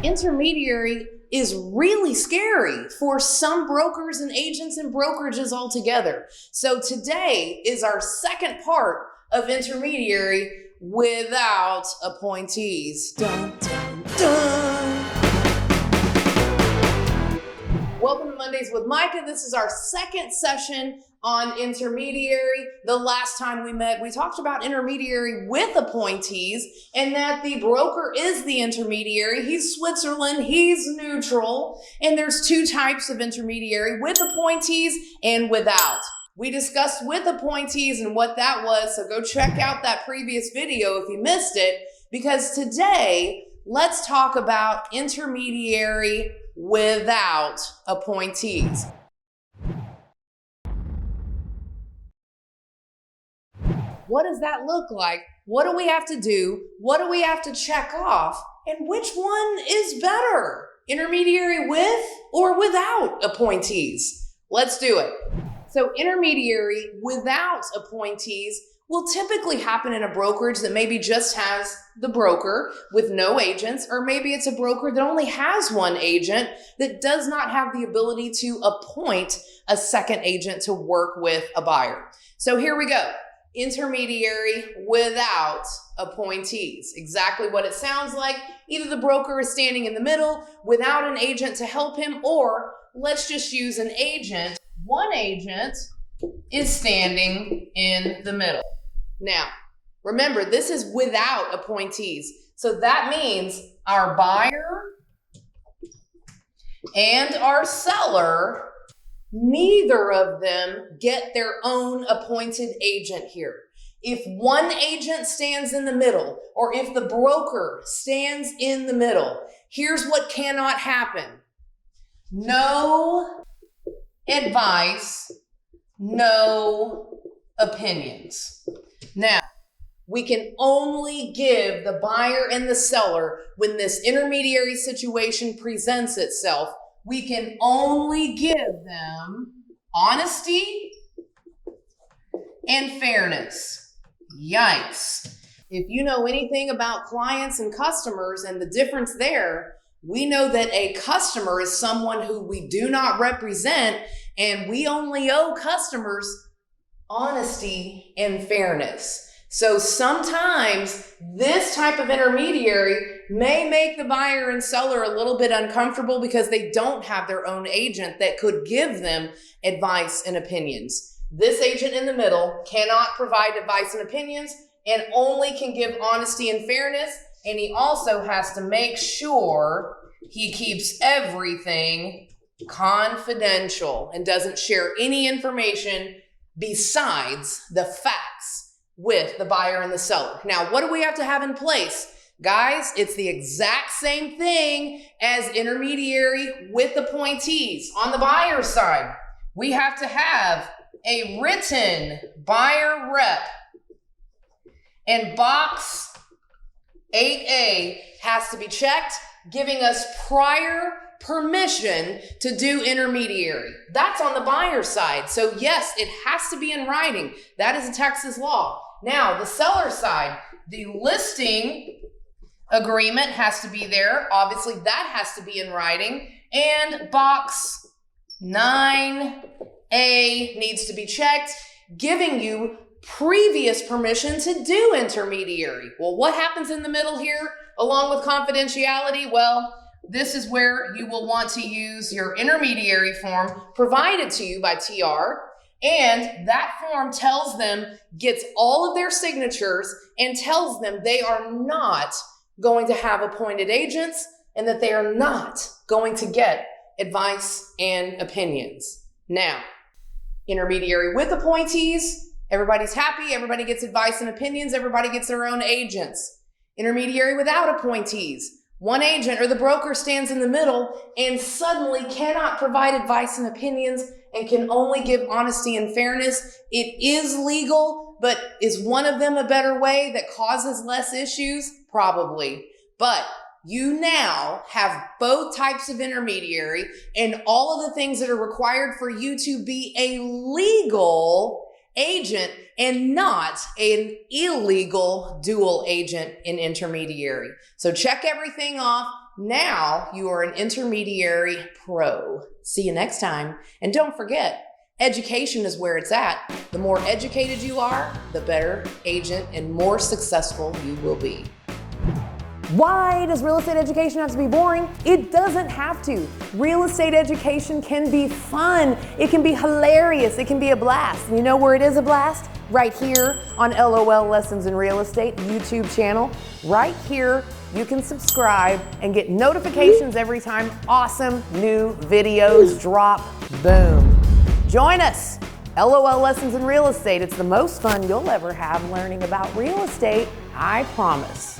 Intermediary is really scary for some brokers and agents and brokerages altogether. So today is our second part of intermediary without appointees. Dun, dun, dun. Welcome to Mondays with Micah. This is our second session on intermediary. The last time we met, we talked about intermediary with appointees and that the broker is the intermediary. He's Switzerland, he's neutral, and there's two types of intermediary, with appointees and without. We discussed with appointees and what that was, so go check out that previous video if you missed it, because today, let's talk about intermediary without appointees. What does that look like? What do we have to do? What do we have to check off? And which one is better? Intermediary with or without appointees? Let's do it. So intermediary without appointees will typically happen in a brokerage that maybe just has the broker with no agents, or maybe it's a broker that only has one agent that does not have the ability to appoint a second agent to work with a buyer. So here we go. Intermediary without appointees. Exactly what it sounds like. Either the broker is standing in the middle without an agent to help him, or let's just use an agent. One agent is standing in the middle. Now, remember, this is without appointees. So that means our buyer and our seller, neither of them get their own appointed agent here. If one agent stands in the middle, or if the broker stands in the middle, here's what cannot happen. No advice, no opinions. Now, we can only give the buyer and the seller, when this intermediary situation presents itself, we can only give them honesty and fairness. Yikes. If you know anything about clients and customers and the difference there, we know that a customer is someone who we do not represent, and we only owe customers honesty and fairness. So sometimes this type of intermediary may make the buyer and seller a little bit uncomfortable because they don't have their own agent that could give them advice and opinions. This agent in the middle cannot provide advice and opinions and only can give honesty and fairness. And he also has to make sure he keeps everything confidential and doesn't share any information besides the facts with the buyer and the seller. Now, what do we have to have in place? Guys, it's the exact same thing as intermediary with appointees. On the buyer side, we have to have a written buyer rep, and box 8A has to be checked, giving us prior permission to do intermediary. That's on the buyer side. So yes, it has to be in writing. That is a Texas law. Now, the seller side, the listing agreement has to be there. Obviously, that has to be in writing. And box 9A needs to be checked, giving you previous permission to do intermediary. Well, what happens in the middle here along with confidentiality? Well, this is where you will want to use your intermediary form provided to you by TR. And that form tells them, gets all of their signatures and tells them they are not going to have appointed agents and that they are not going to get advice and opinions. Now, intermediary with appointees, everybody's happy, everybody gets advice and opinions, everybody gets their own agents. Intermediary without appointees, one agent or the broker stands in the middle and suddenly cannot provide advice and opinions and can only give honesty and fairness. It is legal, but is one of them a better way that causes less issues? Probably. But you now have both types of intermediary and all of the things that are required for you to be a legal agent and not an illegal dual agent in Intermediary. So check everything off. Now you are an Intermediary Pro. See you next time. And don't forget, education is where it's at. The more educated you are, the better agent and more successful you will be. Why does real estate education have to be boring? It doesn't have to. Real estate education can be fun. It can be hilarious. It can be a blast. And you know where it is a blast? Right here on LOL Lessons in Real Estate YouTube channel. Right here, you can subscribe and get notifications every time awesome new videos drop. Boom. Join us. LOL Lessons in Real Estate. It's the most fun you'll ever have learning about real estate. I promise.